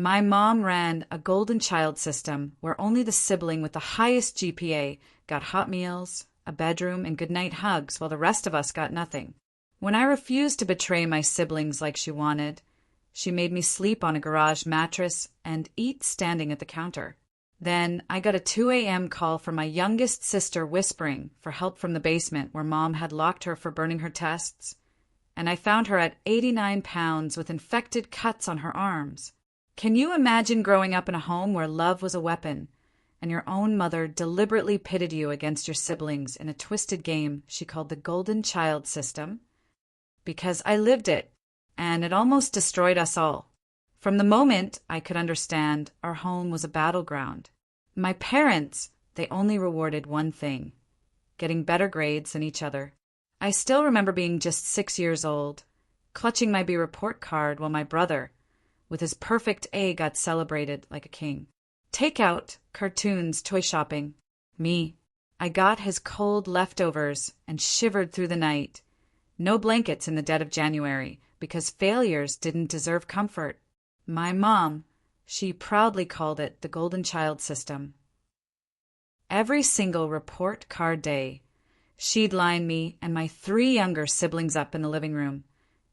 My mom ran a golden child system where only the sibling with the highest GPA got hot meals, a bedroom, and goodnight hugs while the rest of us got nothing. When I refused to betray my siblings like she wanted, she made me sleep on a garage mattress and eat standing at the counter. Then I got a 2 a.m. call from my youngest sister whispering for help from the basement where Mom had locked her for burning her tests, and I found her at 89 pounds with infected cuts on her arms. Can you imagine growing up in a home where love was a weapon, and your own mother deliberately pitted you against your siblings in a twisted game she called the golden child system? Because I lived it, and it almost destroyed us all. From the moment I could understand, our home was a battleground. My parents, they only rewarded one thing: getting better grades than each other. I still remember being just 6 years old, clutching my B report card while my brother, with his perfect A, got celebrated like a king. Takeout, cartoons, toy shopping. Me, I got his cold leftovers and shivered through the night. No blankets in the dead of January, because failures didn't deserve comfort. My mom, she proudly called it the golden child system. Every single report card day, she'd line me and my 3 younger siblings up in the living room,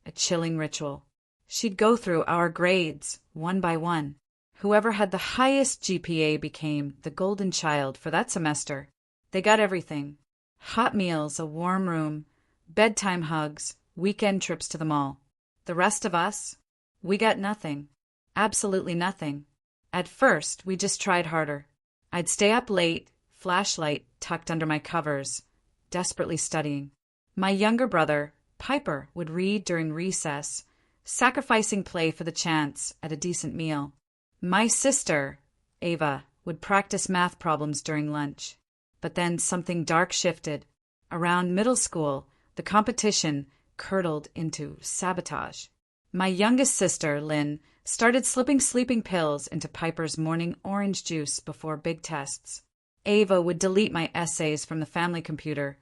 a chilling ritual. She'd go through our grades, one by one. Whoever had the highest GPA became the golden child for that semester. They got everything: hot meals, a warm room, bedtime hugs, weekend trips to the mall. The rest of us, we got nothing. Absolutely nothing. At first, we just tried harder. I'd stay up late, flashlight tucked under my covers, desperately studying. My younger brother, Piper, would read during recess, sacrificing play for the chance at a decent meal. My sister, Ava, would practice math problems during lunch. But then something dark shifted. Around middle school, the competition curdled into sabotage. My youngest sister, Lynn, started slipping sleeping pills into Piper's morning orange juice before big tests. Ava would delete my essays from the family computer,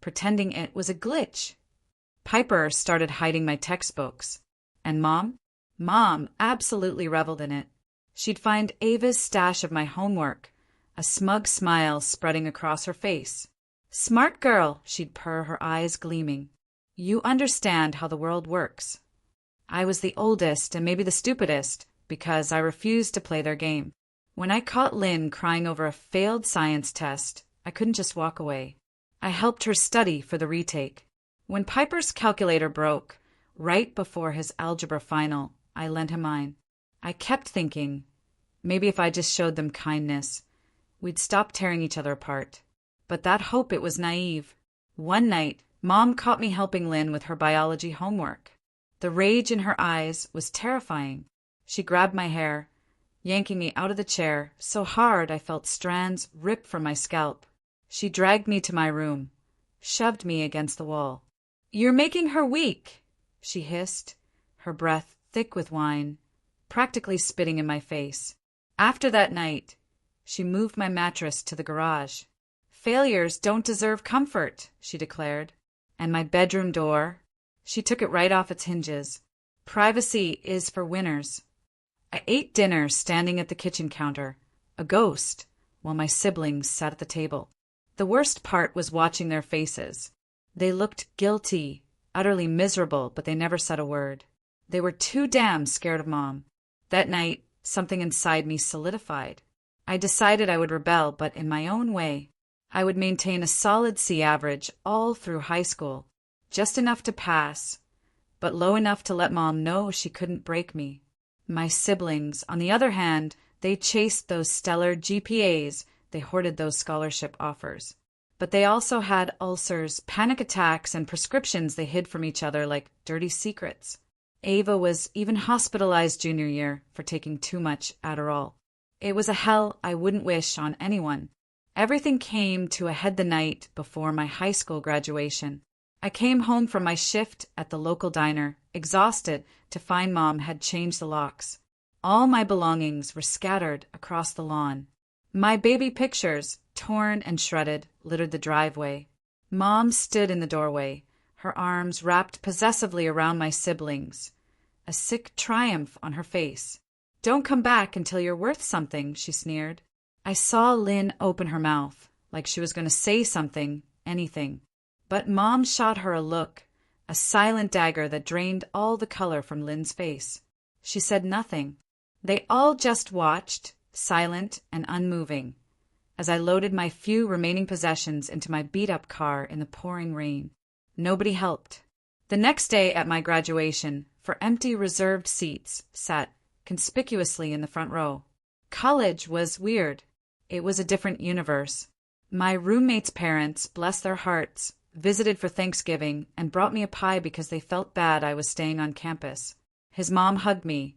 pretending it was a glitch. Piper started hiding my textbooks. And Mom absolutely reveled in it. She'd find Ava's stash of my homework, a smug smile spreading across her face. "Smart girl," she'd purr, her eyes gleaming. "You understand how the world works." I was the oldest and maybe the stupidest because I refused to play their game. When I caught Lynn crying over a failed science test, I couldn't just walk away. I helped her study for the retake. When Piper's calculator broke, right before his algebra final, I lent him mine. I kept thinking, maybe if I just showed them kindness, we'd stop tearing each other apart. But that hope, it was naive. One night, Mom caught me helping Lynn with her biology homework. The rage in her eyes was terrifying. She grabbed my hair, yanking me out of the chair so hard I felt strands rip from my scalp. She dragged me to my room, shoved me against the wall. "You're making her weak," she hissed, her breath thick with wine, practically spitting in my face. After that night, she moved my mattress to the garage. "Failures don't deserve comfort," she declared. And my bedroom door, she took it right off its hinges. "Privacy is for winners." I ate dinner standing at the kitchen counter, a ghost, while my siblings sat at the table. The worst part was watching their faces. They looked guilty, utterly miserable, but they never said a word. They were too damn scared of Mom. That night, something inside me solidified. I decided I would rebel, but in my own way. I would maintain a solid C average all through high school, just enough to pass, but low enough to let Mom know she couldn't break me. My siblings, on the other hand, they chased those stellar GPAs, they hoarded those scholarship offers. But they also had ulcers, panic attacks, and prescriptions they hid from each other like dirty secrets. Ava was even hospitalized junior year for taking too much Adderall. It was a hell I wouldn't wish on anyone. Everything came to a head the night before my high school graduation. I came home from my shift at the local diner, exhausted, to find Mom had changed the locks. All my belongings were scattered across the lawn. My baby pictures, torn and shredded, littered the driveway. Mom stood in the doorway, her arms wrapped possessively around my siblings, a sick triumph on her face. Don't come back until you're worth something, she sneered. I saw Lynn open her mouth, like she was going to say something, anything. But Mom shot her a look, a silent dagger that drained all the color from Lynn's face. She said nothing. They all just watched, silent and unmoving, as I loaded my few remaining possessions into my beat-up car in the pouring rain. Nobody helped. The next day at my graduation, for empty reserved seats, sat conspicuously in the front row. College was weird. It was a different universe. My roommate's parents, bless their hearts, visited for Thanksgiving and brought me a pie because they felt bad I was staying on campus. His mom hugged me,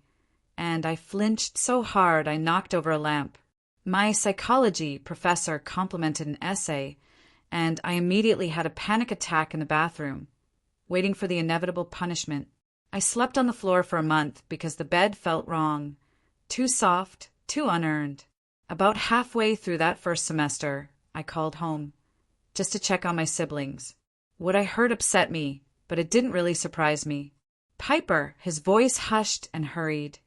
and I flinched so hard I knocked over a lamp. My psychology professor complimented an essay, and I immediately had a panic attack in the bathroom, waiting for the inevitable punishment. I slept on the floor for a month because the bed felt wrong, too soft, too unearned. About halfway through that first semester, I called home, just to check on my siblings. What I heard upset me, but it didn't really surprise me. Piper, his voice hushed and hurried,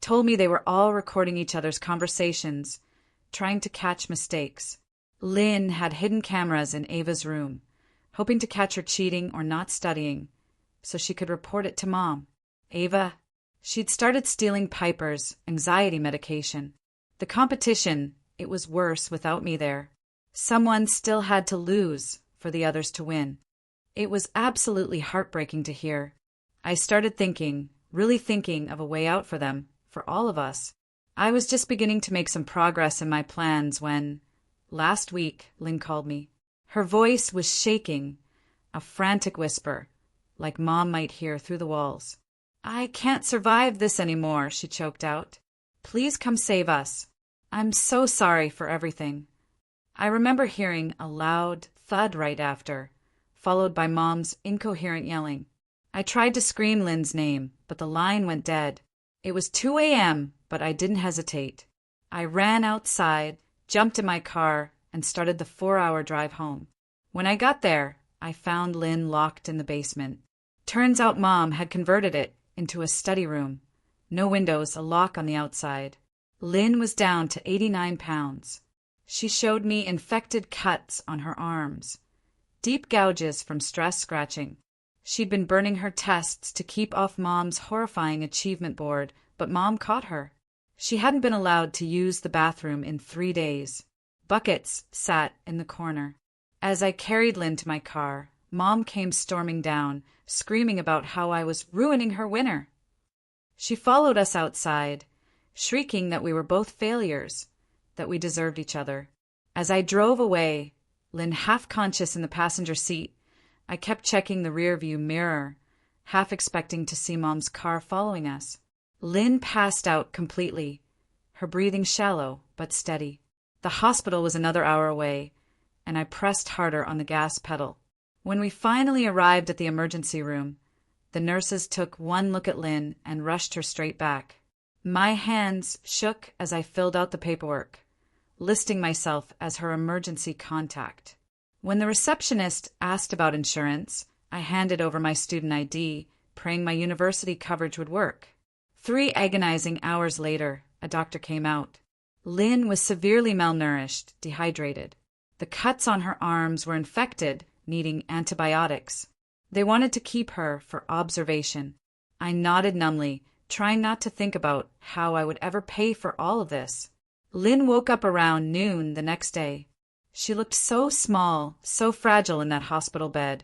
told me they were all recording each other's conversations, trying to catch mistakes. Lynn had hidden cameras in Ava's room, hoping to catch her cheating or not studying, so she could report it to Mom. Ava, she'd started stealing Piper's anxiety medication. The competition, it was worse without me there. Someone still had to lose for the others to win. It was absolutely heartbreaking to hear. I started thinking, really thinking of a way out for them, for all of us. I was just beginning to make some progress in my plans when, last week, Lynn called me. Her voice was shaking, a frantic whisper, like Mom might hear through the walls. I can't survive this anymore, she choked out. Please come save us. I'm so sorry for everything. I remember hearing a loud thud right after, followed by Mom's incoherent yelling. I tried to scream Lynn's name, but the line went dead. It was 2 a.m., but I didn't hesitate. I ran outside, jumped in my car, and started the 4-hour drive home. When I got there, I found Lynn locked in the basement. Turns out Mom had converted it into a study room. No windows, a lock on the outside. Lynn was down to 89 pounds. She showed me infected cuts on her arms, deep gouges from stress scratching. She'd been burning her tests to keep off Mom's horrifying achievement board, but Mom caught her. She hadn't been allowed to use the bathroom in 3 days. Buckets sat in the corner. As I carried Lynn to my car, Mom came storming down, screaming about how I was ruining her winter. She followed us outside, shrieking that we were both failures, that we deserved each other. As I drove away, Lynn half conscious in the passenger seat, I kept checking the rearview mirror, half expecting to see Mom's car following us. Lynn passed out completely, her breathing shallow but steady. The hospital was another hour away, and I pressed harder on the gas pedal. When we finally arrived at the emergency room, the nurses took one look at Lynn and rushed her straight back. My hands shook as I filled out the paperwork, listing myself as her emergency contact. When the receptionist asked about insurance, I handed over my student ID, praying my university coverage would work. 3 agonizing hours later, a doctor came out. Lynn was severely malnourished, dehydrated. The cuts on her arms were infected, needing antibiotics. They wanted to keep her for observation. I nodded numbly, trying not to think about how I would ever pay for all of this. Lynn woke up around noon the next day. She looked so small, so fragile in that hospital bed,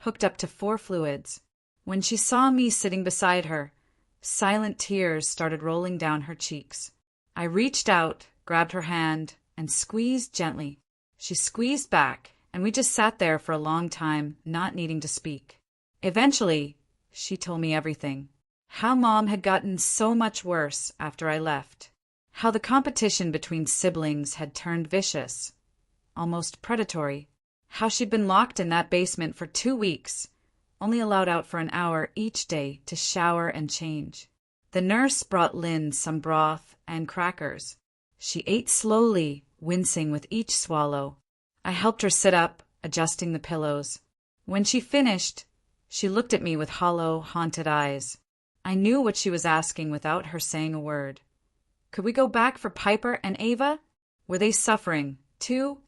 hooked up to 4 fluids. When she saw me sitting beside her, silent tears started rolling down her cheeks. I reached out, grabbed her hand, and squeezed gently. She squeezed back, and we just sat there for a long time, not needing to speak. Eventually, she told me everything. How Mom had gotten so much worse after I left. How the competition between siblings had turned vicious, almost predatory. How she'd been locked in that basement for 2 weeks, only allowed out for an hour each day to shower and change. The nurse brought Lynn some broth and crackers. She ate slowly, wincing with each swallow. I helped her sit up, adjusting the pillows. When she finished, she looked at me with hollow, haunted eyes. I knew what she was asking without her saying a word. Could we go back for Piper and Ava? Were they suffering, too?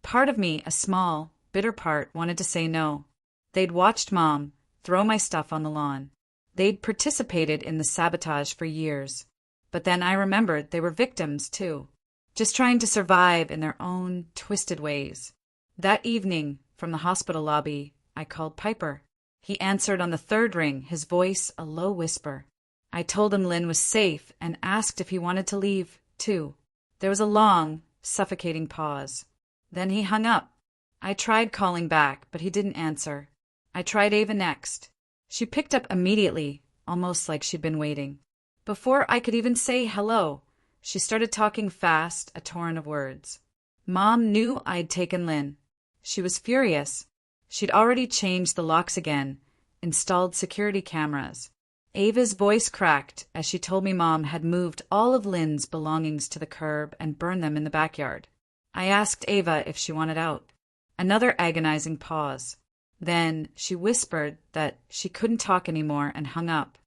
Part of me, a small, bitter part, wanted to say no. They'd watched Mom throw my stuff on the lawn. They'd participated in the sabotage for years. But then I remembered they were victims, too, just trying to survive in their own twisted ways. That evening, from the hospital lobby, I called Piper. He answered on the third ring, his voice a low whisper. I told him Lynn was safe and asked if he wanted to leave, too. There was a long, suffocating pause. Then he hung up. I tried calling back, but he didn't answer. I tried Ava next. She picked up immediately, almost like she'd been waiting. Before I could even say hello, she started talking fast, a torrent of words. Mom knew I'd taken Lynn. She was furious. She'd already changed the locks again, installed security cameras. Ava's voice cracked as she told me Mom had moved all of Lynn's belongings to the curb and burned them in the backyard. I asked Ava if she wanted out. Another agonizing pause. Then she whispered that she couldn't talk anymore and hung up.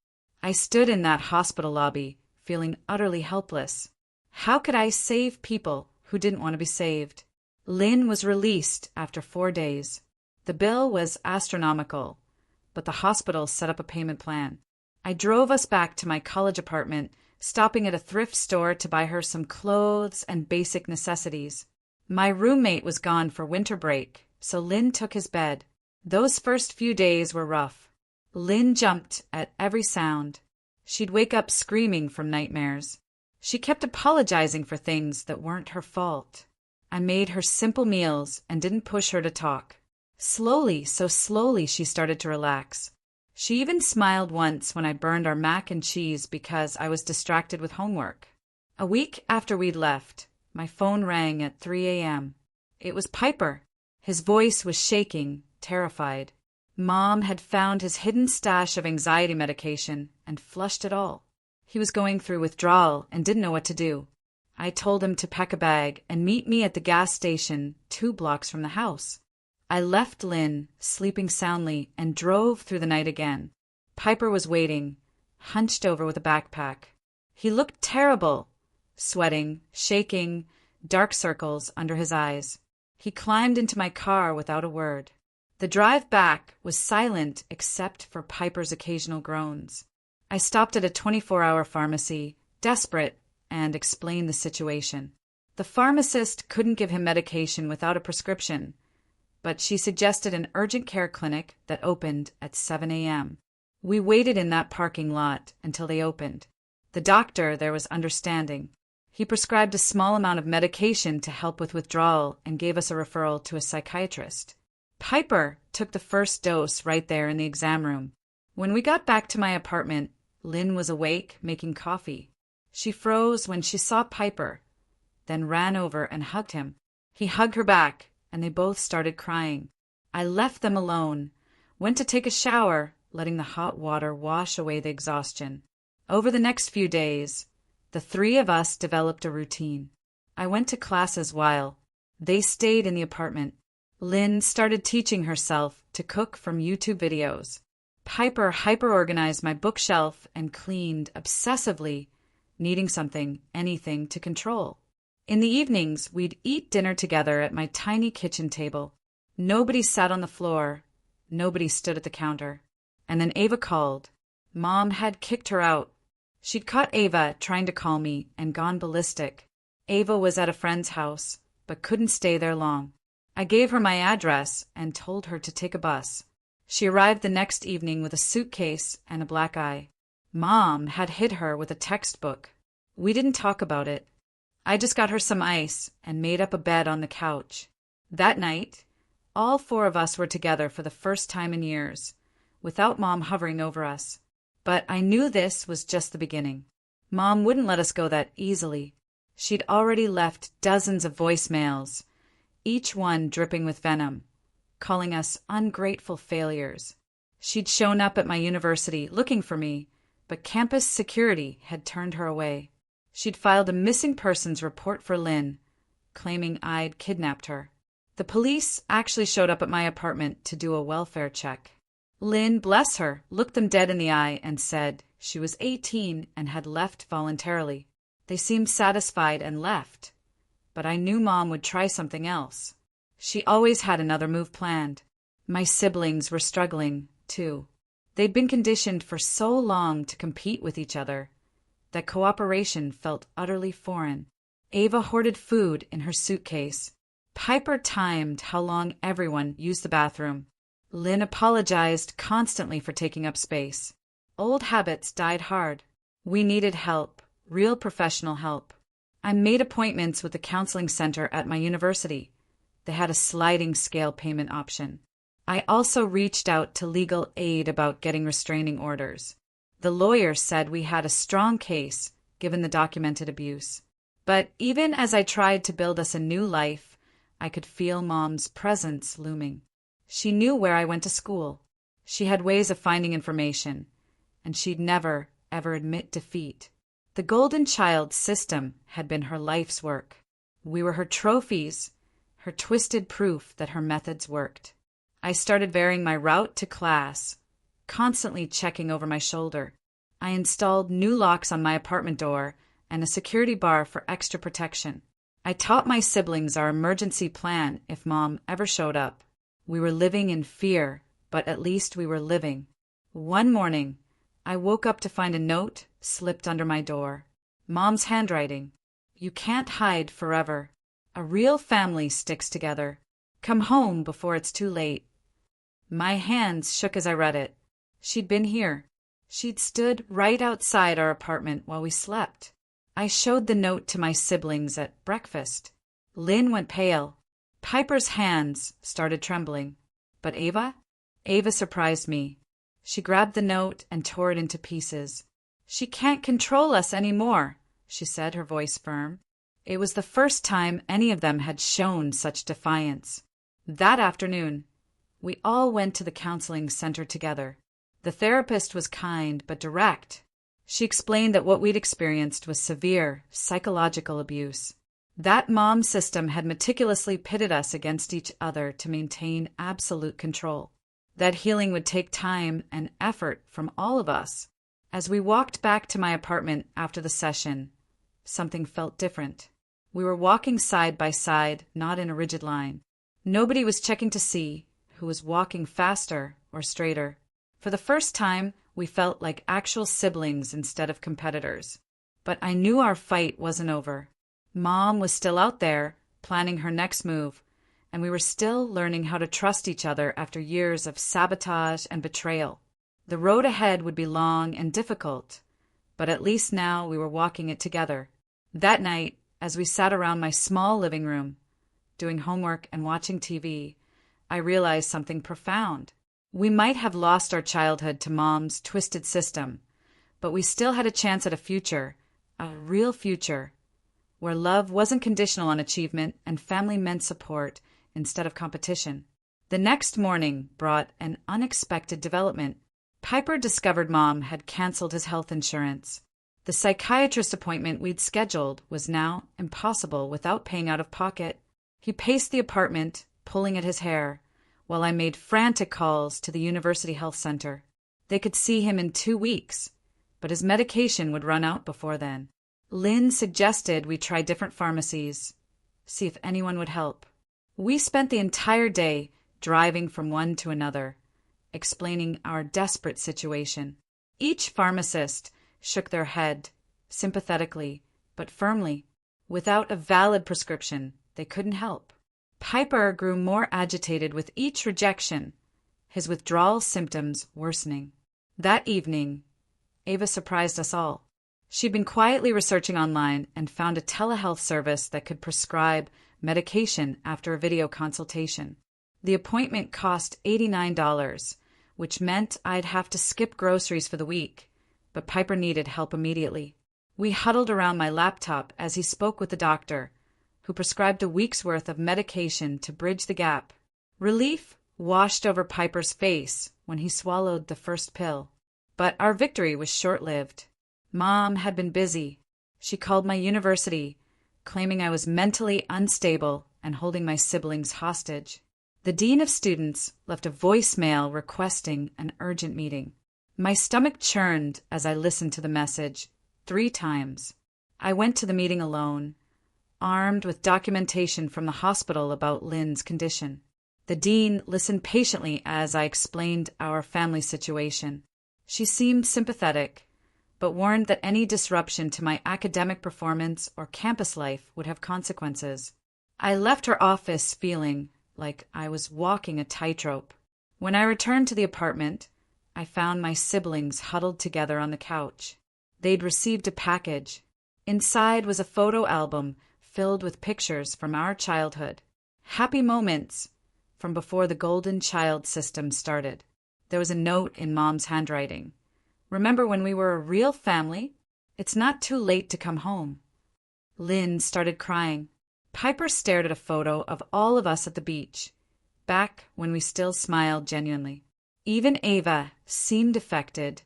I stood in that hospital lobby, feeling utterly helpless. How could I save people who didn't want to be saved? Lynn was released after 4 days. The bill was astronomical, but the hospital set up a payment plan. I drove us back to my college apartment, stopping at a thrift store to buy her some clothes and basic necessities. My roommate was gone for winter break, so Lynn took his bed. Those first few days were rough. Lynn jumped at every sound. She'd wake up screaming from nightmares. She kept apologizing for things that weren't her fault. I made her simple meals and didn't push her to talk. Slowly, so slowly, she started to relax. She even smiled once when I burned our mac and cheese because I was distracted with homework. A week after we'd left, my phone rang at 3 a.m. It was Piper. His voice was shaking, terrified. Mom had found his hidden stash of anxiety medication and flushed it all. He was going through withdrawal and didn't know what to do. I told him to pack a bag and meet me at the gas station 2 blocks from the house. I left Lynn sleeping soundly and drove through the night again. Piper was waiting, hunched over with a backpack. He looked terrible, sweating, shaking, dark circles under his eyes. He climbed into my car without a word. The drive back was silent except for Piper's occasional groans. I stopped at a 24-hour pharmacy, desperate, and explained the situation. The pharmacist couldn't give him medication without a prescription, but she suggested an urgent care clinic that opened at 7 a.m. We waited in that parking lot until they opened. The doctor there was understanding. He prescribed a small amount of medication to help with withdrawal and gave us a referral to a psychiatrist. Piper took the first dose right there in the exam room. When we got back to my apartment, Lynn was awake, making coffee. She froze when she saw Piper, then ran over and hugged him. He hugged her back, and they both started crying. I left them alone, went to take a shower, letting the hot water wash away the exhaustion. Over the next few days, the 3 of us developed a routine. I went to classes while they stayed in the apartment. Lynn started teaching herself to cook from YouTube videos. Piper hyper-organized my bookshelf and cleaned obsessively, needing something, anything to control. In the evenings, we'd eat dinner together at my tiny kitchen table. Nobody sat on the floor. Nobody stood at the counter. And then Ava called. Mom had kicked her out. She'd caught Ava trying to call me and gone ballistic. Ava was at a friend's house, but couldn't stay there long. I gave her my address and told her to take a bus. She arrived the next evening with a suitcase and a black eye. Mom had hit her with a textbook. We didn't talk about it. I just got her some ice and made up a bed on the couch. That night, all 4 of us were together for the first time in years, without Mom hovering over us. But I knew this was just the beginning. Mom wouldn't let us go that easily. She'd already left dozens of voicemails, each one dripping with venom, calling us ungrateful failures. She'd shown up at my university looking for me, but campus security had turned her away. She'd filed a missing persons report for Lynn, claiming I'd kidnapped her. The police actually showed up at my apartment to do a welfare check. Lynn, bless her, looked them dead in the eye and said she was 18 and had left voluntarily. They seemed satisfied and left, but I knew Mom would try something else. She always had another move planned. My siblings were struggling, too. They'd been conditioned for so long to compete with each other that cooperation felt utterly foreign. Ava hoarded food in her suitcase. Piper timed how long everyone used the bathroom. Lynn apologized constantly for taking up space. Old habits died hard. We needed help, real professional help. I made appointments with the counseling center at my university. They had a sliding scale payment option. I also reached out to legal aid about getting restraining orders. The lawyer said we had a strong case, given the documented abuse. But even as I tried to build us a new life, I could feel Mom's presence looming. She knew where I went to school. She had ways of finding information, and she'd never, ever admit defeat. The golden child system had been her life's work. We were her trophies, her twisted proof that her methods worked. I started varying my route to class, constantly checking over my shoulder. I installed new locks on my apartment door and a security bar for extra protection. I taught my siblings our emergency plan if Mom ever showed up. We were living in fear, but at least we were living. One morning, I woke up to find a note slipped under my door. Mom's handwriting. "You can't hide forever. A real family sticks together. Come home before it's too late." My hands shook as I read it. She'd been here. She'd stood right outside our apartment while we slept. I showed the note to my siblings at breakfast. Lynn went pale. Piper's hands started trembling. But Ava? Ava surprised me. She grabbed the note and tore it into pieces. "She can't control us anymore," she said, her voice firm. It was the first time any of them had shown such defiance. That afternoon, we all went to the counseling center together. The therapist was kind but direct. She explained that what we'd experienced was severe psychological abuse. That mom system had meticulously pitted us against each other to maintain absolute control. That healing would take time and effort from all of us. As we walked back to my apartment after the session, something felt different. We were walking side by side, not in a rigid line. Nobody was checking to see who was walking faster or straighter. For the first time, we felt like actual siblings instead of competitors. But I knew our fight wasn't over. Mom was still out there, planning her next move, and we were still learning how to trust each other after years of sabotage and betrayal. The road ahead would be long and difficult, but at least now we were walking it together. That night, as we sat around my small living room, doing homework and watching TV, I realized something profound. We might have lost our childhood to Mom's twisted system, but we still had a chance at a future, a real future, where love wasn't conditional on achievement and family meant support instead of competition. The next morning brought an unexpected development. Piper discovered Mom had canceled his health insurance. The psychiatrist appointment we'd scheduled was now impossible without paying out of pocket. He paced the apartment, pulling at his hair, while I made frantic calls to the University Health Center. They could see him in 2 weeks, but his medication would run out before then. Lynn suggested we try different pharmacies, see if anyone would help. We spent the entire day driving from one to another, explaining our desperate situation. Each pharmacist shook their head, sympathetically, but firmly. Without a valid prescription, they couldn't help. Piper grew more agitated with each rejection, his withdrawal symptoms worsening. That evening, Ava surprised us all. She'd been quietly researching online and found a telehealth service that could prescribe medication after a video consultation. The appointment cost $89, which meant I'd have to skip groceries for the week, but Piper needed help immediately. We huddled around my laptop as he spoke with the doctor, who prescribed a week's worth of medication to bridge the gap. Relief washed over Piper's face when he swallowed the first pill. But our victory was short-lived. Mom had been busy. She called my university, claiming I was mentally unstable and holding my siblings hostage. The dean of students left a voicemail requesting an urgent meeting. My stomach churned as I listened to the message 3 times. I went to the meeting alone, armed with documentation from the hospital about Lynn's condition. The dean listened patiently as I explained our family situation. She seemed sympathetic, but warned that any disruption to my academic performance or campus life would have consequences. I left her office feeling like I was walking a tightrope. When I returned to the apartment, I found my siblings huddled together on the couch. They'd received a package. Inside was a photo album filled with pictures from our childhood. Happy moments from before the golden child system started. There was a note in Mom's handwriting. Remember when we were a real family? It's not too late to come home. Lynn started crying. Piper stared at a photo of all of us at the beach, back when we still smiled genuinely. Even Ava seemed affected,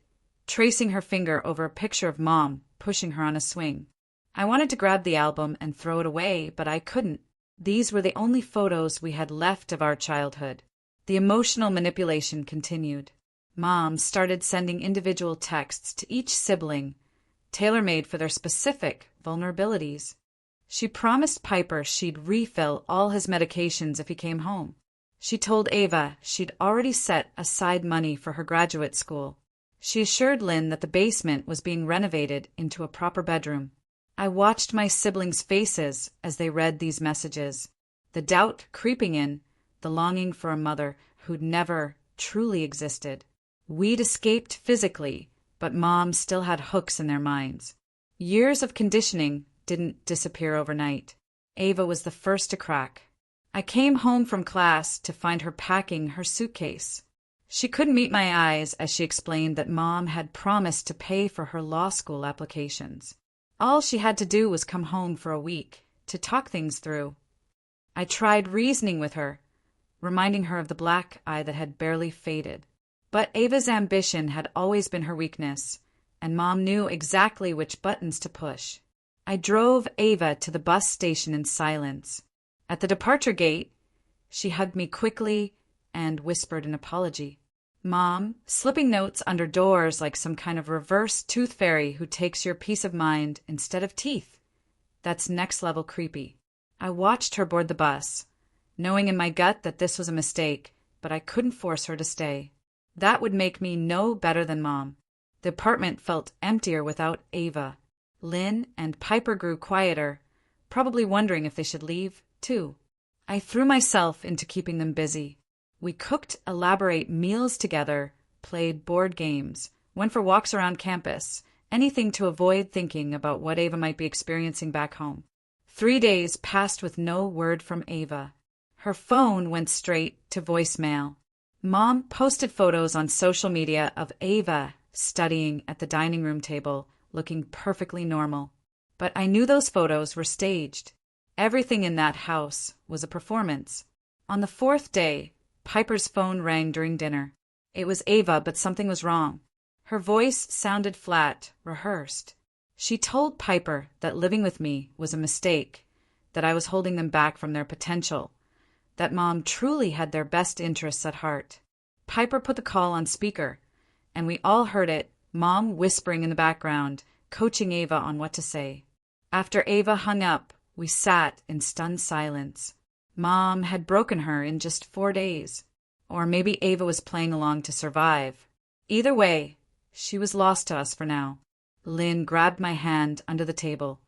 tracing her finger over a picture of Mom pushing her on a swing. I wanted to grab the album and throw it away, but I couldn't. These were the only photos we had left of our childhood. The emotional manipulation continued. Mom started sending individual texts to each sibling, tailor-made for their specific vulnerabilities. She promised Piper she'd refill all his medications if he came home. She told Ava she'd already set aside money for her graduate school. She assured Lynn that the basement was being renovated into a proper bedroom. I watched my siblings' faces as they read these messages, the doubt creeping in, the longing for a mother who'd never truly existed. We'd escaped physically, but Mom still had hooks in their minds. Years of conditioning didn't disappear overnight. Ava was the first to crack. I came home from class to find her packing her suitcase. She couldn't meet my eyes as she explained that Mom had promised to pay for her law school applications. All she had to do was come home for a week to talk things through. I tried reasoning with her, reminding her of the black eye that had barely faded. But Ava's ambition had always been her weakness, and Mom knew exactly which buttons to push. I drove Ava to the bus station in silence. At the departure gate, she hugged me quickly and whispered an apology. Mom, slipping notes under doors like some kind of reverse tooth fairy who takes your peace of mind instead of teeth. That's next level creepy. I watched her board the bus, knowing in my gut that this was a mistake, but I couldn't force her to stay. That would make me no better than Mom. The apartment felt emptier without Ava. Lynn and Piper grew quieter, probably wondering if they should leave, too. I threw myself into keeping them busy. We cooked elaborate meals together, played board games, went for walks around campus, anything to avoid thinking about what Ava might be experiencing back home. 3 days passed with no word from Ava. Her phone went straight to voicemail. Mom posted photos on social media of Ava studying at the dining room table, looking perfectly normal. But I knew those photos were staged. Everything in that house was a performance. On the 4th day, Piper's phone rang during dinner. It was Ava, but something was wrong. Her voice sounded flat, rehearsed. She told Piper that living with me was a mistake, that I was holding them back from their potential, that Mom truly had their best interests at heart. Piper put the call on speaker, and we all heard it, Mom whispering in the background, coaching Ava on what to say. After Ava hung up, we sat in stunned silence. Mom had broken her in just 4 days. Or maybe Ava was playing along to survive. Either way, she was lost to us for now. Lynn grabbed my hand under the table,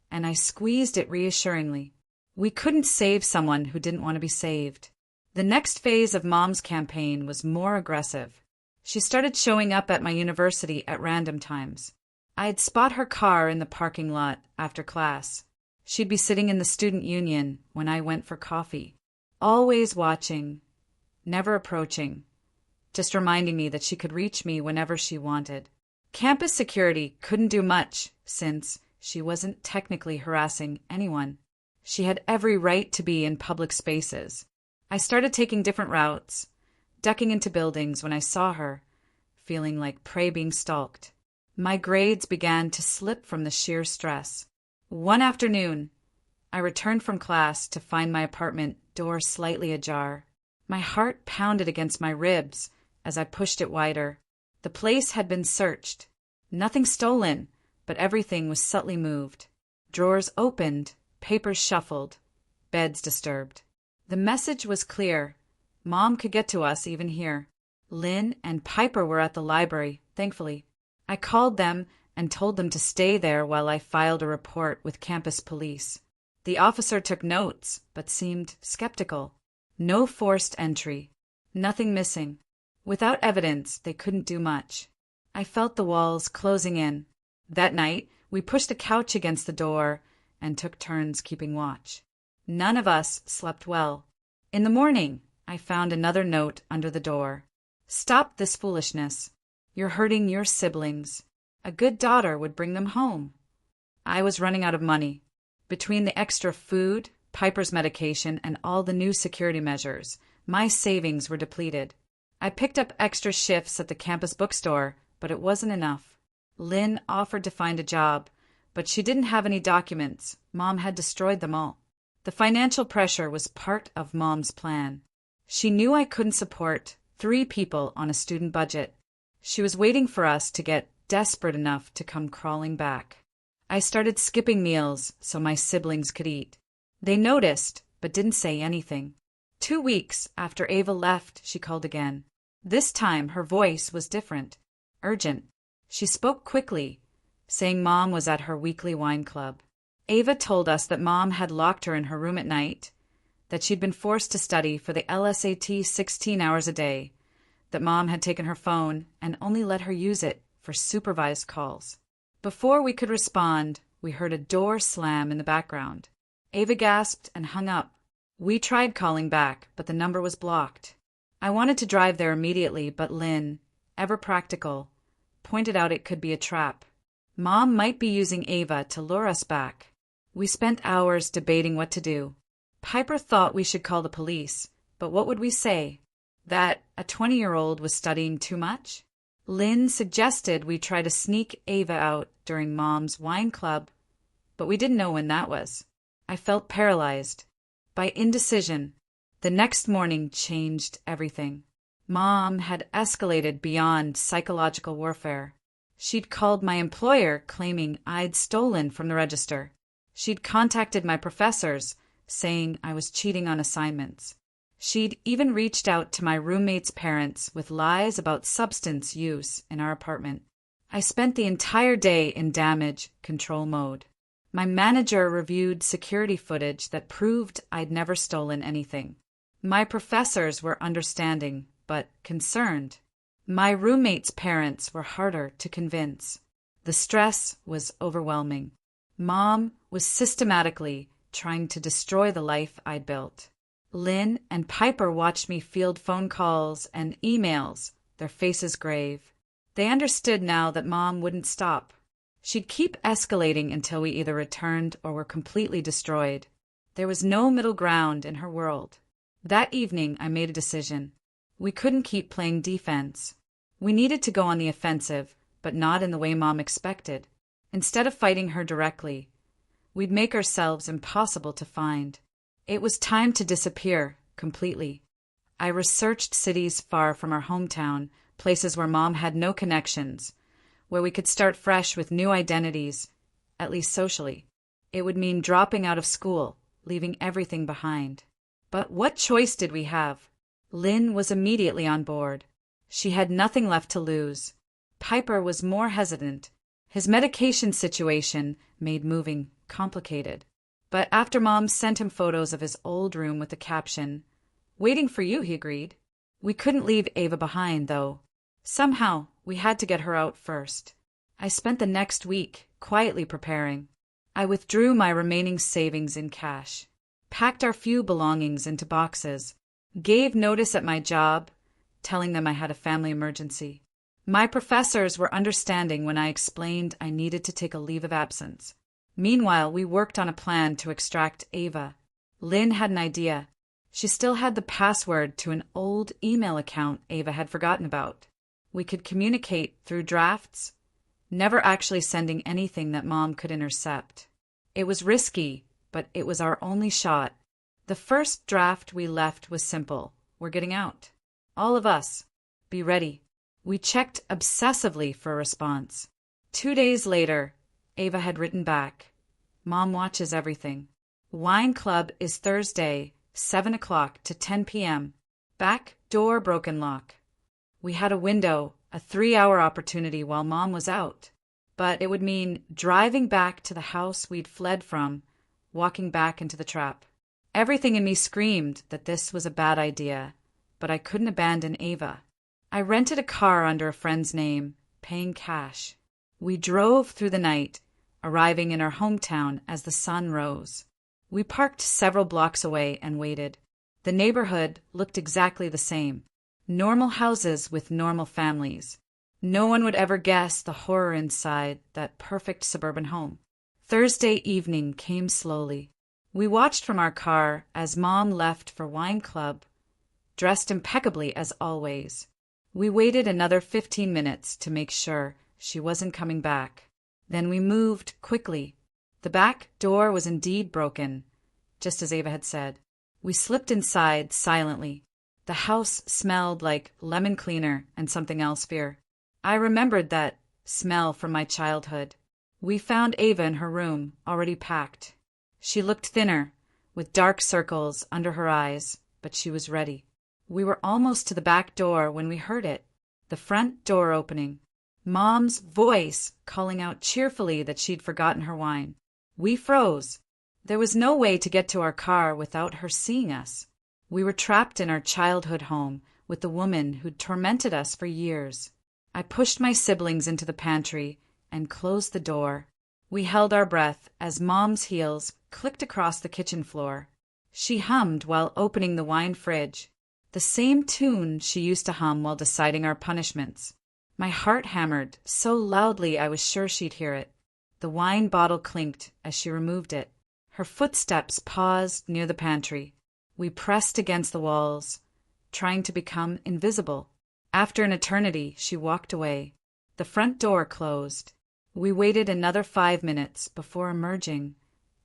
and I squeezed it reassuringly. We couldn't save someone who didn't want to be saved. The next phase of Mom's campaign was more aggressive. She started showing up at my university at random times. I'd spot her car in the parking lot after class. She'd be sitting in the student union when I went for coffee. Always watching, never approaching, just reminding me that she could reach me whenever she wanted. Campus security couldn't do much since she wasn't technically harassing anyone. She had every right to be in public spaces. I started taking different routes, ducking into buildings when I saw her, feeling like prey being stalked. My grades began to slip from the sheer stress. One afternoon, I returned from class to find my apartment door slightly ajar. My heart pounded against my ribs as I pushed it wider. The place had been searched. Nothing stolen, but everything was subtly moved. Drawers opened, papers shuffled, beds disturbed. The message was clear. Mom could get to us even here. Lynn and Piper were at the library, thankfully. I called them and told them to stay there while I filed a report with campus police. The officer took notes, but seemed skeptical. No forced entry. Nothing missing. Without evidence, they couldn't do much. I felt the walls closing in. That night, we pushed a couch against the door and took turns keeping watch. None of us slept well. In the morning, I found another note under the door. Stop this foolishness. You're hurting your siblings. A good daughter would bring them home. I was running out of money. Between the extra food, Piper's medication, and all the new security measures, my savings were depleted. I picked up extra shifts at the campus bookstore, but it wasn't enough. Lynn offered to find a job, but she didn't have any documents. Mom had destroyed them all. The financial pressure was part of Mom's plan. She knew I couldn't support 3 people on a student budget. She was waiting for us to get desperate enough to come crawling back. I started skipping meals so my siblings could eat. They noticed, but didn't say anything. 2 weeks after Ava left, she called again. This time her voice was different, urgent. She spoke quickly, saying Mom was at her weekly wine club. Ava told us that Mom had locked her in her room at night, that she'd been forced to study for the LSAT 16 hours a day, that Mom had taken her phone and only let her use it for supervised calls. Before we could respond, we heard a door slam in the background. Ava gasped and hung up. We tried calling back, but the number was blocked. I wanted to drive there immediately, but Lynn, ever practical, pointed out it could be a trap. Mom might be using Ava to lure us back. We spent hours debating what to do. Piper thought we should call the police, but what would we say? That a 20-year-old was studying too much? Lynn suggested we try to sneak Ava out during Mom's wine club, but we didn't know when that was. I felt paralyzed by indecision. The next morning changed everything. Mom had escalated beyond psychological warfare. She'd called my employer claiming I'd stolen from the register. She'd contacted my professors saying I was cheating on assignments. She'd even reached out to my roommate's parents with lies about substance use in our apartment. I spent the entire day in damage control mode. My manager reviewed security footage that proved I'd never stolen anything. My professors were understanding, but concerned. My roommate's parents were harder to convince. The stress was overwhelming. Mom was systematically trying to destroy the life I'd built. Lynn and Piper watched me field phone calls and emails, their faces grave. They understood now that Mom wouldn't stop. She'd keep escalating until we either returned or were completely destroyed. There was no middle ground in her world. That evening, I made a decision. We couldn't keep playing defense. We needed to go on the offensive, but not in the way Mom expected. Instead of fighting her directly, we'd make ourselves impossible to find. It was time to disappear completely. I researched cities far from our hometown, places where Mom had no connections, where we could start fresh with new identities, at least socially. It would mean dropping out of school, leaving everything behind. But what choice did we have? Lynn was immediately on board. She had nothing left to lose. Piper was more hesitant. His medication situation made moving complicated. But after Mom sent him photos of his old room with the caption, "Waiting for you," he agreed. We couldn't leave Ava behind, though. Somehow, we had to get her out first. I spent the next week quietly preparing. I withdrew my remaining savings in cash, packed our few belongings into boxes, gave notice at my job, telling them I had a family emergency. My professors were understanding when I explained I needed to take a leave of absence. Meanwhile, we worked on a plan to extract Ava. Lynn had an idea. She still had the password to an old email account Ava had forgotten about. We could communicate through drafts, never actually sending anything that Mom could intercept. It was risky, but it was our only shot. The first draft we left was simple. We're getting out. All of us. Be ready. We checked obsessively for a response. 2 days later, Ava had written back. Mom watches everything. Wine club is Thursday, 7 o'clock to 10 p.m. Back door broken lock. We had a window, a 3-hour opportunity while Mom was out. But it would mean driving back to the house we'd fled from, walking back into the trap. Everything in me screamed that this was a bad idea, but I couldn't abandon Ava. I rented a car under a friend's name, paying cash. We drove through the night, arriving in our hometown as the sun rose. We parked several blocks away and waited. The neighborhood looked exactly the same. Normal houses with normal families. No one would ever guess the horror inside that perfect suburban home. Thursday evening came slowly. We watched from our car as Mom left for wine club, dressed impeccably as always. We waited another 15 minutes to make sure she wasn't coming back. Then we moved quickly. The back door was indeed broken, just as Ava had said. We slipped inside silently. The house smelled like lemon cleaner and something else fierce. I remembered that smell from my childhood. We found Ava in her room, already packed. She looked thinner, with dark circles under her eyes, but she was ready. We were almost to the back door when we heard it, the front door opening. Mom's voice calling out cheerfully that she'd forgotten her wine. We froze. There was no way to get to our car without her seeing us. We were trapped in our childhood home with the woman who'd tormented us for years. I pushed my siblings into the pantry and closed the door. We held our breath as Mom's heels clicked across the kitchen floor. She hummed while opening the wine fridge, the same tune she used to hum while deciding our punishments. My heart hammered so loudly I was sure she'd hear it. The wine bottle clinked as she removed it. Her footsteps paused near the pantry. We pressed against the walls, trying to become invisible. After an eternity, she walked away. The front door closed. We waited another 5 minutes before emerging,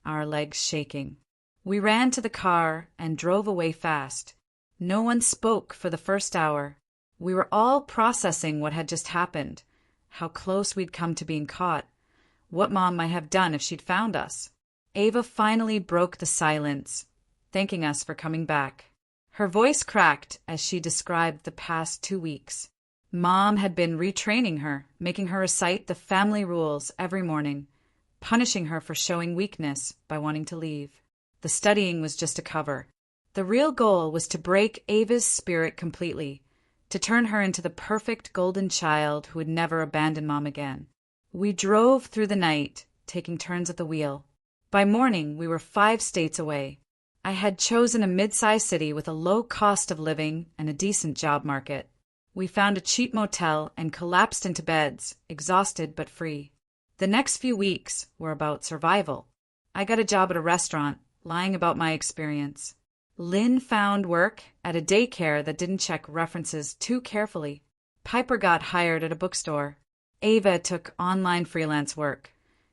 our legs shaking. We ran to the car and drove away fast. No one spoke for the first hour. We were all processing what had just happened, how close we'd come to being caught, what Mom might have done if she'd found us. Ava finally broke the silence, thanking us for coming back. Her voice cracked as she described the past 2 weeks. Mom had been retraining her, making her recite the family rules every morning, punishing her for showing weakness by wanting to leave. The studying was just a cover. The real goal was to break Ava's spirit completely, to turn her into the perfect golden child who would never abandon Mom again. We drove through the night, taking turns at the wheel. By morning, we were 5 states away. I had chosen a mid-sized city with a low cost of living and a decent job market. We found a cheap motel and collapsed into beds, exhausted but free. The next few weeks were about survival. I got a job at a restaurant, lying about my experience. Lynn found work at a daycare that didn't check references too carefully. Piper got hired at a bookstore. Ava took online freelance work,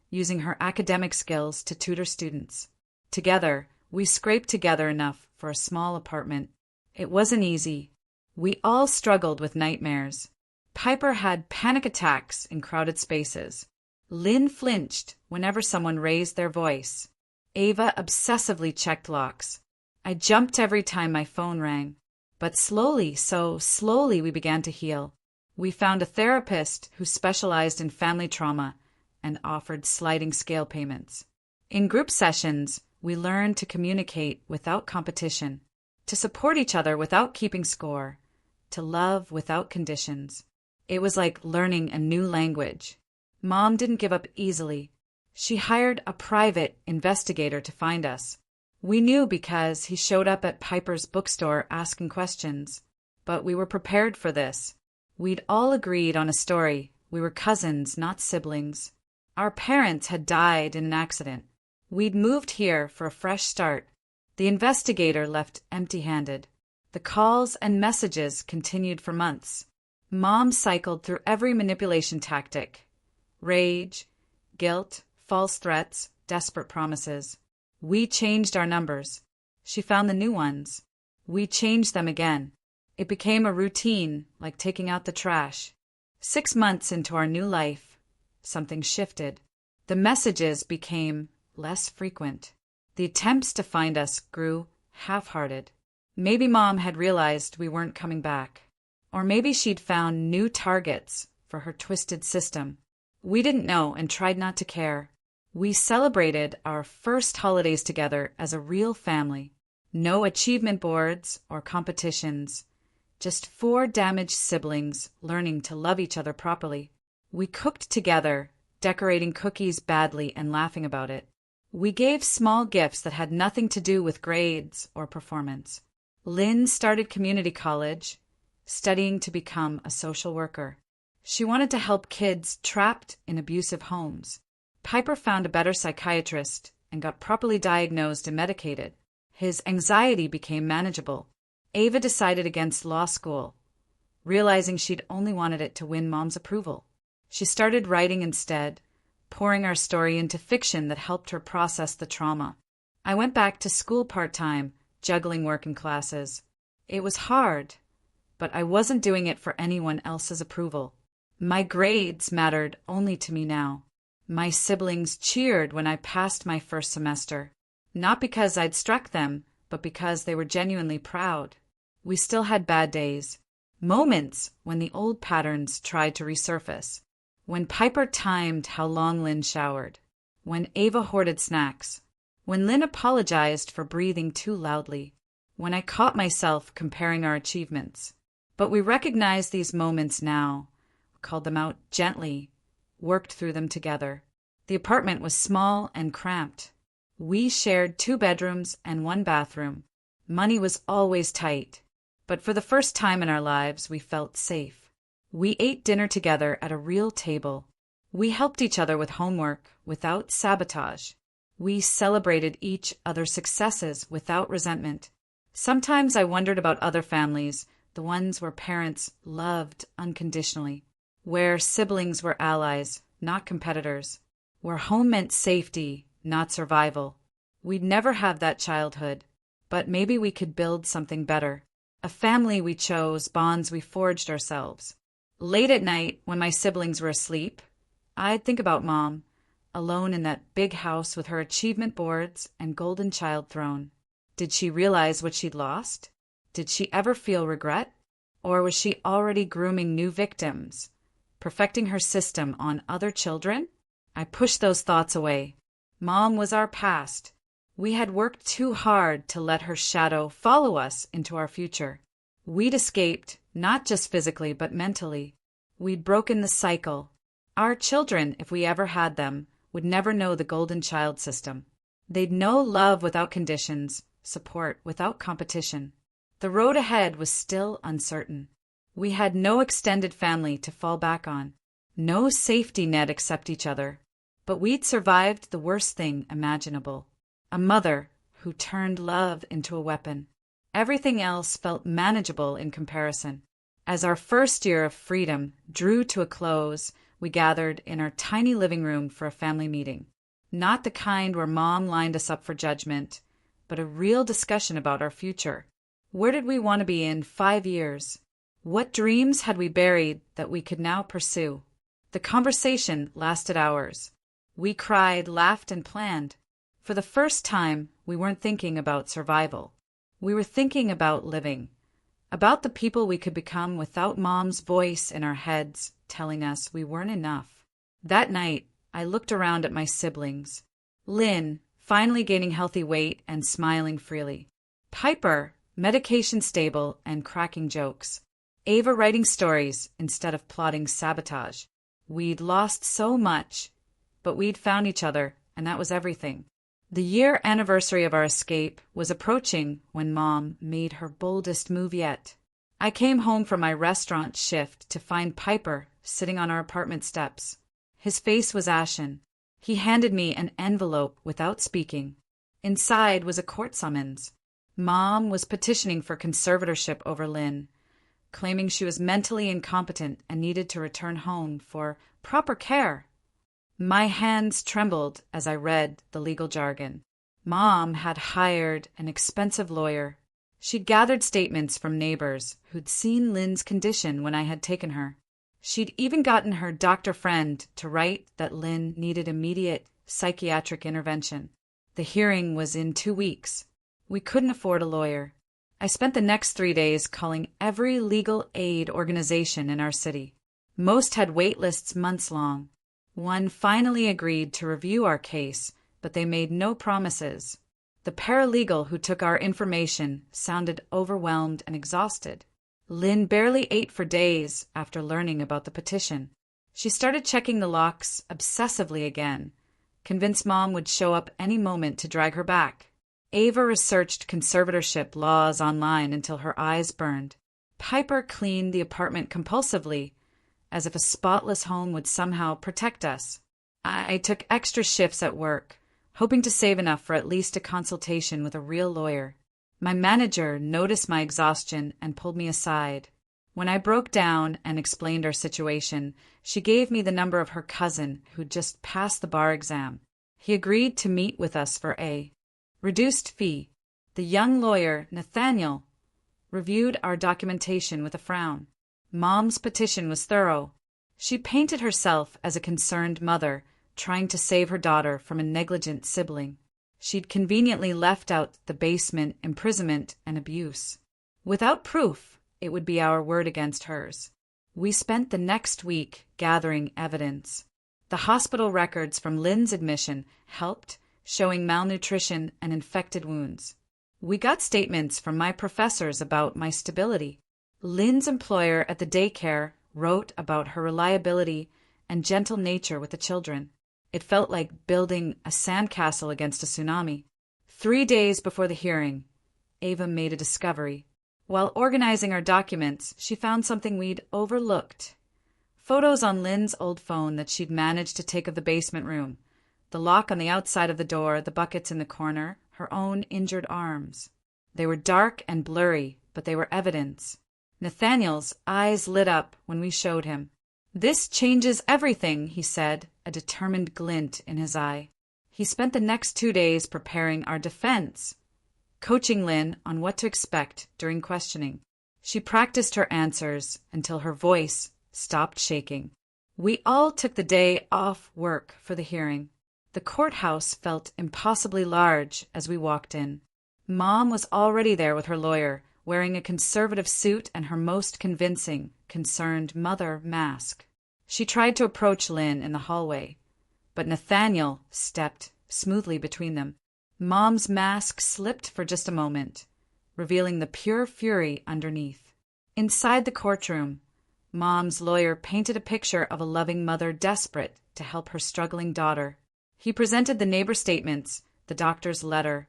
using her academic skills to tutor students. Together, we scraped together enough for a small apartment. It wasn't easy. We all struggled with nightmares. Piper had panic attacks in crowded spaces. Lynn flinched whenever someone raised their voice. Ava obsessively checked locks. I jumped every time my phone rang. But slowly, so slowly we began to heal. We found a therapist who specialized in family trauma and offered sliding scale payments. In group sessions, we learned to communicate without competition, to support each other without keeping score, to love without conditions. It was like learning a new language. Mom didn't give up easily. She hired a private investigator to find us. We knew because he showed up at Piper's bookstore asking questions. But we were prepared for this. We'd all agreed on a story. We were cousins, not siblings. Our parents had died in an accident. We'd moved here for a fresh start. The investigator left empty-handed. The calls and messages continued for months. Mom cycled through every manipulation tactic. Rage, guilt, false threats, desperate promises. We changed our numbers. She found the new ones. We changed them again. It became a routine, like taking out the trash. 6 months into our new life, something shifted. The messages became less frequent. The attempts to find us grew half-hearted. Maybe Mom had realized we weren't coming back. Or maybe she'd found new targets for her twisted system. We didn't know and tried not to care. We celebrated our first holidays together as a real family. No achievement boards or competitions. Just 4 damaged siblings learning to love each other properly. We cooked together, decorating cookies badly and laughing about it. We gave small gifts that had nothing to do with grades or performance. Lynn started community college, studying to become a social worker. She wanted to help kids trapped in abusive homes. Piper found a better psychiatrist and got properly diagnosed and medicated. His anxiety became manageable. Ava decided against law school, realizing she'd only wanted it to win Mom's approval. She started writing instead, pouring our story into fiction that helped her process the trauma. I went back to school part-time, juggling work and classes. It was hard, but I wasn't doing it for anyone else's approval. My grades mattered only to me now. My siblings cheered when I passed my first semester, not because I'd struck them, but because they were genuinely proud. We still had bad days, moments when the old patterns tried to resurface. When Piper timed how long Lynn showered. When Ava hoarded snacks. When Lynn apologized for breathing too loudly. When I caught myself comparing our achievements. But we recognized these moments now, called them out gently, worked through them together. The apartment was small and cramped. We shared 2 bedrooms and 1 bathroom. Money was always tight. But for the first time in our lives, we felt safe. We ate dinner together at a real table. We helped each other with homework without sabotage. We celebrated each other's successes without resentment. Sometimes I wondered about other families, the ones where parents loved unconditionally, where siblings were allies, not competitors, where home meant safety, not survival. We'd never have that childhood, but maybe we could build something better. A family we chose, bonds we forged ourselves. Late at night, when my siblings were asleep, I'd think about Mom, alone in that big house with her achievement boards and golden child throne. Did she realize what she'd lost? Did she ever feel regret? Or was she already grooming new victims, perfecting her system on other children? I pushed those thoughts away. Mom was our past. We had worked too hard to let her shadow follow us into our future. We'd escaped, not just physically, but mentally. We'd broken the cycle. Our children, if we ever had them, would never know the golden child system. They'd know love without conditions, support without competition. The road ahead was still uncertain. We had no extended family to fall back on, no safety net except each other. But we'd survived the worst thing imaginable. A mother who turned love into a weapon. Everything else felt manageable in comparison. As our first year of freedom drew to a close, we gathered in our tiny living room for a family meeting. Not the kind where Mom lined us up for judgment, but a real discussion about our future. Where did we want to be in 5 years? What dreams had we buried that we could now pursue? The conversation lasted hours. We cried, laughed, and planned. For the first time, we weren't thinking about survival. We were thinking about living, about the people we could become without Mom's voice in our heads telling us we weren't enough. That night, I looked around at my siblings. Lynn, finally gaining healthy weight and smiling freely. Piper, medication stable and cracking jokes. Ava writing stories instead of plotting sabotage. We'd lost so much, but we'd found each other, and that was everything. The year anniversary of our escape was approaching when Mom made her boldest move yet. I came home from my restaurant shift to find Piper sitting on our apartment steps. His face was ashen. He handed me an envelope without speaking. Inside was a court summons. Mom was petitioning for conservatorship over Lynn, claiming she was mentally incompetent and needed to return home for proper care. My hands trembled as I read the legal jargon. Mom had hired an expensive lawyer. She'd gathered statements from neighbors who'd seen Lynn's condition when I had taken her. She'd even gotten her doctor friend to write that Lynn needed immediate psychiatric intervention. The hearing was in 2 weeks. We couldn't afford a lawyer. I spent the next 3 days calling every legal aid organization in our city. Most had wait lists months long. One finally agreed to review our case, but they made no promises. The paralegal who took our information sounded overwhelmed and exhausted. Lynn barely ate for days after learning about the petition. She started checking the locks obsessively again, convinced Mom would show up any moment to drag her back. Ava researched conservatorship laws online until her eyes burned. Piper cleaned the apartment compulsively, as if a spotless home would somehow protect us. I took extra shifts at work, hoping to save enough for at least a consultation with a real lawyer. My manager noticed my exhaustion and pulled me aside. When I broke down and explained our situation, she gave me the number of her cousin who'd just passed the bar exam. He agreed to meet with us for a reduced fee. The young lawyer, Nathaniel, reviewed our documentation with a frown. Mom's petition was thorough. She painted herself as a concerned mother, trying to save her daughter from a negligent sibling. She'd conveniently left out the basement, imprisonment, and abuse. Without proof, it would be our word against hers. We spent the next week gathering evidence. The hospital records from Lynn's admission helped, showing malnutrition and infected wounds. We got statements from my professors about my stability. Lynn's employer at the daycare wrote about her reliability and gentle nature with the children. It felt like building a sandcastle against a tsunami. 3 days before the hearing, Ava made a discovery. While organizing our documents, she found something we'd overlooked. Photos on Lynn's old phone that she'd managed to take of the basement room. The lock on the outside of the door, the buckets in the corner, her own injured arms. They were dark and blurry, but they were evidence. Nathaniel's eyes lit up when we showed him. "This changes everything," he said, a determined glint in his eye. He spent the next 2 days preparing our defense, coaching Lynn on what to expect during questioning. She practiced her answers until her voice stopped shaking. We all took the day off work for the hearing. The courthouse felt impossibly large as we walked in. Mom was already there with her lawyer, wearing a conservative suit and her most convincing, concerned mother mask. She tried to approach Lynn in the hallway, but Nathaniel stepped smoothly between them. Mom's mask slipped for just a moment, revealing the pure fury underneath. Inside the courtroom, Mom's lawyer painted a picture of a loving mother desperate to help her struggling daughter. He presented the neighbor statements, the doctor's letter,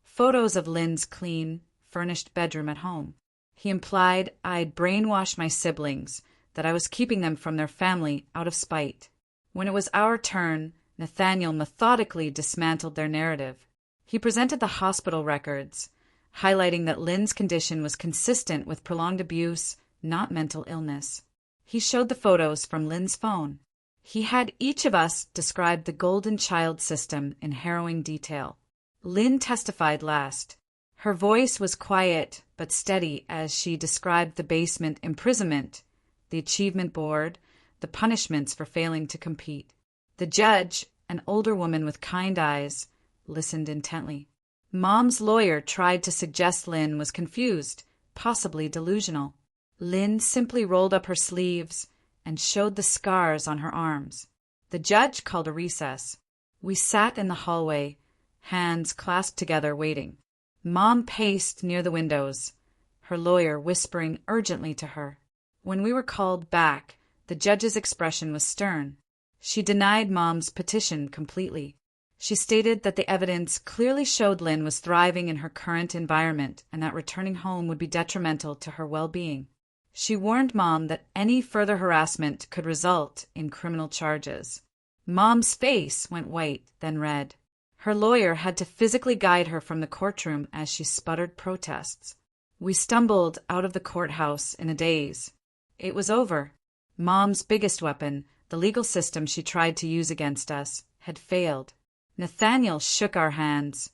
photos of Lynn's clean, furnished bedroom at home. He implied I'd brainwashed my siblings, that I was keeping them from their family out of spite. When it was our turn, Nathaniel methodically dismantled their narrative. He presented the hospital records, highlighting that Lynn's condition was consistent with prolonged abuse, not mental illness. He showed the photos from Lynn's phone. He had each of us describe the golden child system in harrowing detail. Lynn testified last. Her voice was quiet but steady as she described the basement imprisonment, the achievement board, the punishments for failing to compete. The judge, an older woman with kind eyes, listened intently. Mom's lawyer tried to suggest Lynn was confused, possibly delusional. Lynn simply rolled up her sleeves and showed the scars on her arms. The judge called a recess. We sat in the hallway, hands clasped together, waiting. Mom paced near the windows, her lawyer whispering urgently to her. When we were called back, the judge's expression was stern. She denied Mom's petition completely. She stated that the evidence clearly showed Lynn was thriving in her current environment and that returning home would be detrimental to her well-being. She warned Mom that any further harassment could result in criminal charges. Mom's face went white, then red. Her lawyer had to physically guide her from the courtroom as she sputtered protests. We stumbled out of the courthouse in a daze. It was over. Mom's biggest weapon, the legal system she tried to use against us, had failed. Nathaniel shook our hands,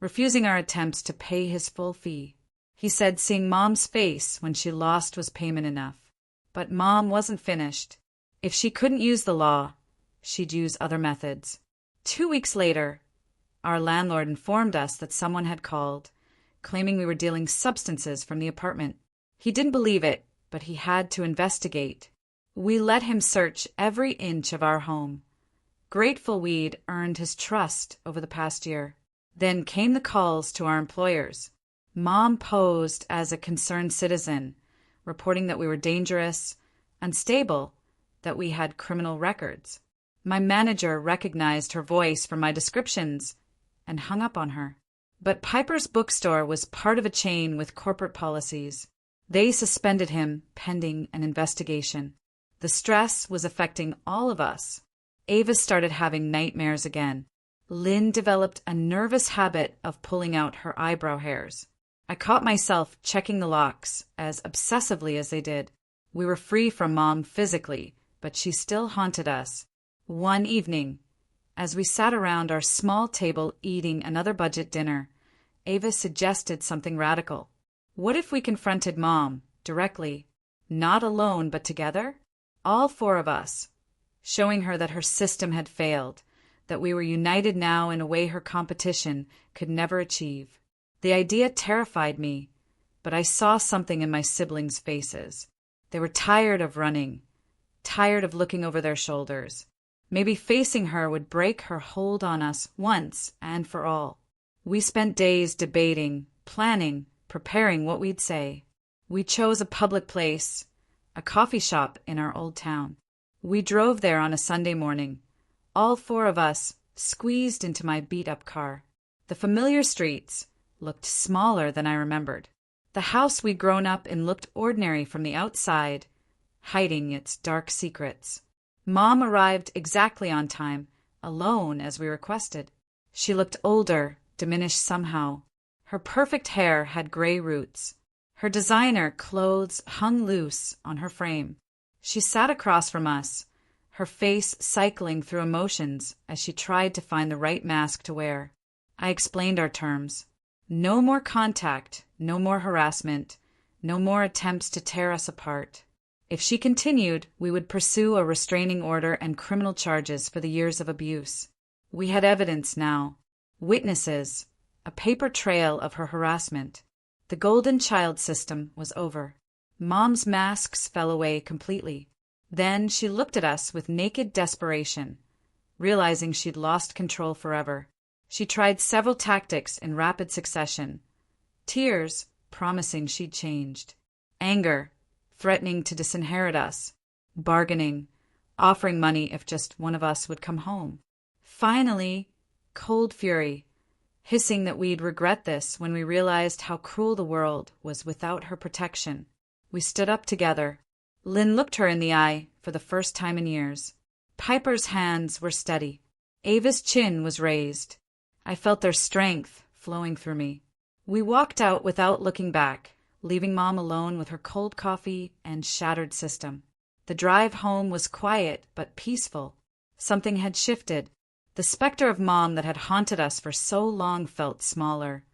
refusing our attempts to pay his full fee. He said seeing Mom's face when she lost was payment enough. But Mom wasn't finished. If she couldn't use the law, she'd use other methods. 2 weeks later, our landlord informed us that someone had called, claiming we were dealing substances from the apartment. He didn't believe it, but he had to investigate. We let him search every inch of our home. Grateful we'd earned his trust over the past year. Then came the calls to our employers. Mom posed as a concerned citizen, reporting that we were dangerous, unstable, that we had criminal records. My manager recognized her voice from my descriptions and hung up on her. But Piper's bookstore was part of a chain with corporate policies. They suspended him pending an investigation. The stress was affecting all of us. Ava started having nightmares again. Lynn developed a nervous habit of pulling out her eyebrow hairs. I caught myself checking the locks as obsessively as they did. We were free from Mom physically, but she still haunted us. One evening, as we sat around our small table eating another budget dinner, Ava suggested something radical. What if we confronted Mom directly, not alone but together? All four of us, showing her that her system had failed, that we were united now in a way her competition could never achieve. The idea terrified me, but I saw something in my siblings' faces. They were tired of running, tired of looking over their shoulders. Maybe facing her would break her hold on us once and for all. We spent days debating, planning, preparing what we'd say. We chose a public place, a coffee shop in our old town. We drove there on a Sunday morning, all four of us squeezed into my beat-up car. The familiar streets looked smaller than I remembered. The house we'd grown up in looked ordinary from the outside, hiding its dark secrets. Mom arrived exactly on time, alone as we requested. She looked older, diminished somehow. Her perfect hair had gray roots. Her designer clothes hung loose on her frame. She sat across from us, her face cycling through emotions as she tried to find the right mask to wear. I explained our terms. No more contact, no more harassment, no more attempts to tear us apart. If she continued, we would pursue a restraining order and criminal charges for the years of abuse. We had evidence now, witnesses, a paper trail of her harassment. The golden child system was over. Mom's masks fell away completely. Then she looked at us with naked desperation, realizing she'd lost control forever. She tried several tactics in rapid succession. Tears, promising she'd changed. Anger, threatening to disinherit us. Bargaining, offering money if just one of us would come home. Finally, cold fury, hissing that we'd regret this when we realized how cruel the world was without her protection. We stood up together. Lynn looked her in the eye for the first time in years. Piper's hands were steady. Ava's chin was raised. I felt their strength flowing through me. We walked out without looking back, leaving Mom alone with her cold coffee and shattered system. The drive home was quiet but peaceful. Something had shifted. The specter of Mom that had haunted us for so long felt smaller,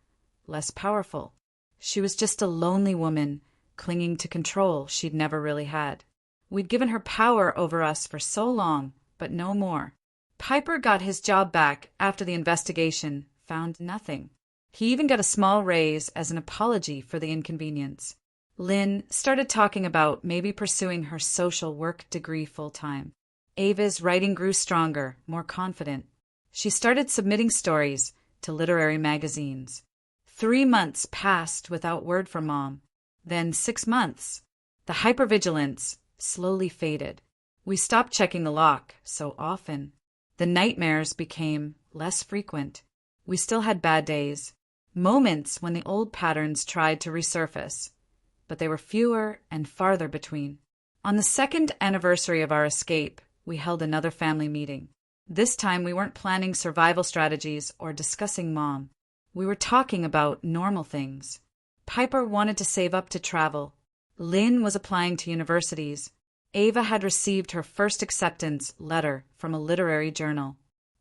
less powerful. She was just a lonely woman, clinging to control she'd never really had. We'd given her power over us for so long, but no more. Piper got his job back after the investigation, found nothing. He even got a small raise as an apology for the inconvenience. Lynn started talking about maybe pursuing her social work degree full-time. Ava's writing grew stronger, more confident. She started submitting stories to literary magazines. 3 months passed without word from Mom. Then 6 months. The hypervigilance slowly faded. We stopped checking the lock so often. The nightmares became less frequent. We still had bad days, moments when the old patterns tried to resurface, but they were fewer and farther between. On the 2nd anniversary of our escape, we held another family meeting. This time we weren't planning survival strategies or discussing Mom. We were talking about normal things. Piper wanted to save up to travel. Lynn was applying to universities. Ava had received her first acceptance letter from a literary journal.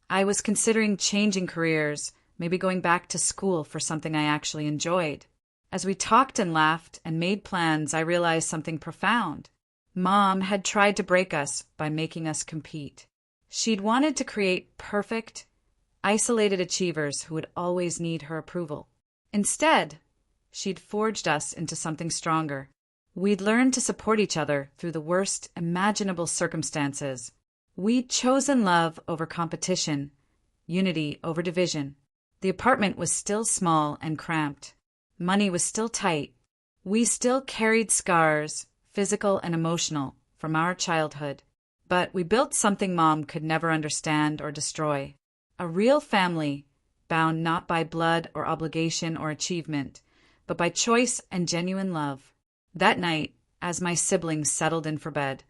I was considering changing careers, maybe going back to school for something I actually enjoyed. As we talked and laughed and made plans, I realized something profound. Mom had tried to break us by making us compete. She'd wanted to create perfect, isolated achievers who would always need her approval. Instead, she'd forged us into something stronger. We'd learned to support each other through the worst imaginable circumstances. We'd chosen love over competition, unity over division. The apartment was still small and cramped. Money was still tight. We still carried scars, physical and emotional, from our childhood. But we built something Mom could never understand or destroy. A real family, bound not by blood or obligation or achievement, but by choice and genuine love. That night, as my siblings settled in for bed,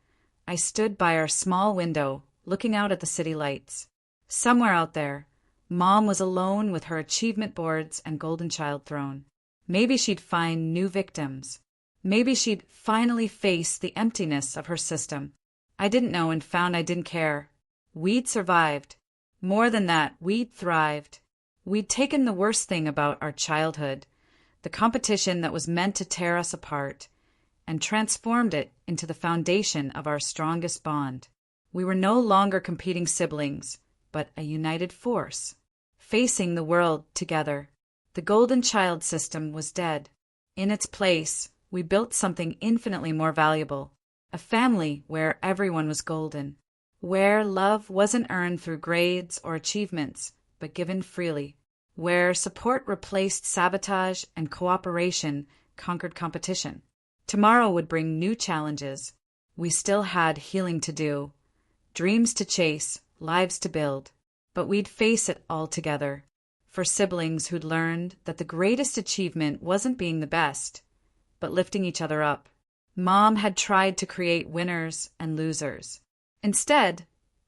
I stood by our small window, looking out at the city lights. Somewhere out there, Mom was alone with her achievement boards and golden child throne. Maybe she'd find new victims. Maybe she'd finally face the emptiness of her system. I didn't know and found I didn't care. We'd survived. More than that, we'd thrived. We'd taken the worst thing about our childhood, the competition that was meant to tear us apart, and transformed it into the foundation of our strongest bond. We were no longer competing siblings, but a united force, facing the world together. The golden child system was dead. In its place, we built something infinitely more valuable, a family where everyone was golden, where love wasn't earned through grades or achievements, but given freely, where support replaced sabotage and cooperation conquered competition. Tomorrow would bring new challenges. We still had healing to do, dreams to chase, lives to build, but we'd face it all together. For siblings who'd learned that the greatest achievement wasn't being the best, but lifting each other up. Mom had tried to create winners and losers. Instead,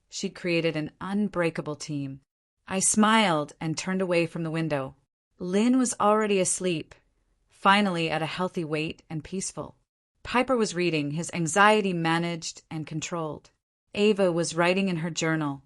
she'd created an unbreakable team. I smiled and turned away from the window. Lynn was already asleep, finally at a healthy weight and peaceful. Piper was reading, his anxiety managed and controlled. Ava was writing in her journal,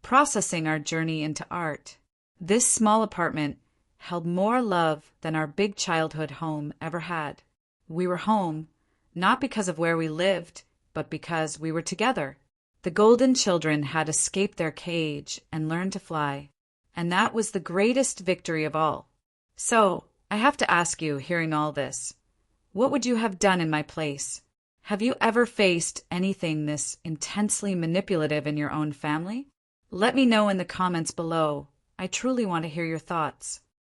processing our journey into art. This small apartment held more love than our big childhood home ever had. We were home, not because of where we lived, but because we were together. The golden children had escaped their cage and learned to fly, and that was the greatest victory of all. So, I have to ask you, hearing all this, what would you have done in my place? Have you ever faced anything this intensely manipulative in your own family? Let me know in the comments below. I truly want to hear your thoughts.